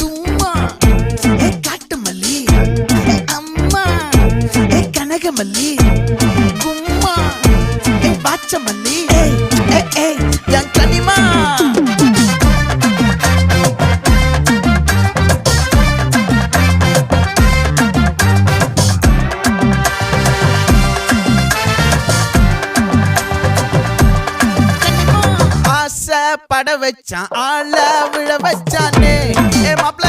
தும்மா ஏ காட்டு மல்லி ஏ அம்மா ஏ கனகமல்லி கும்மா ஏ பாச்ச மல்லி ஏ என் கனிமா பட வச்சான் ஆள விழ வச்சானே ஏ மாப்ள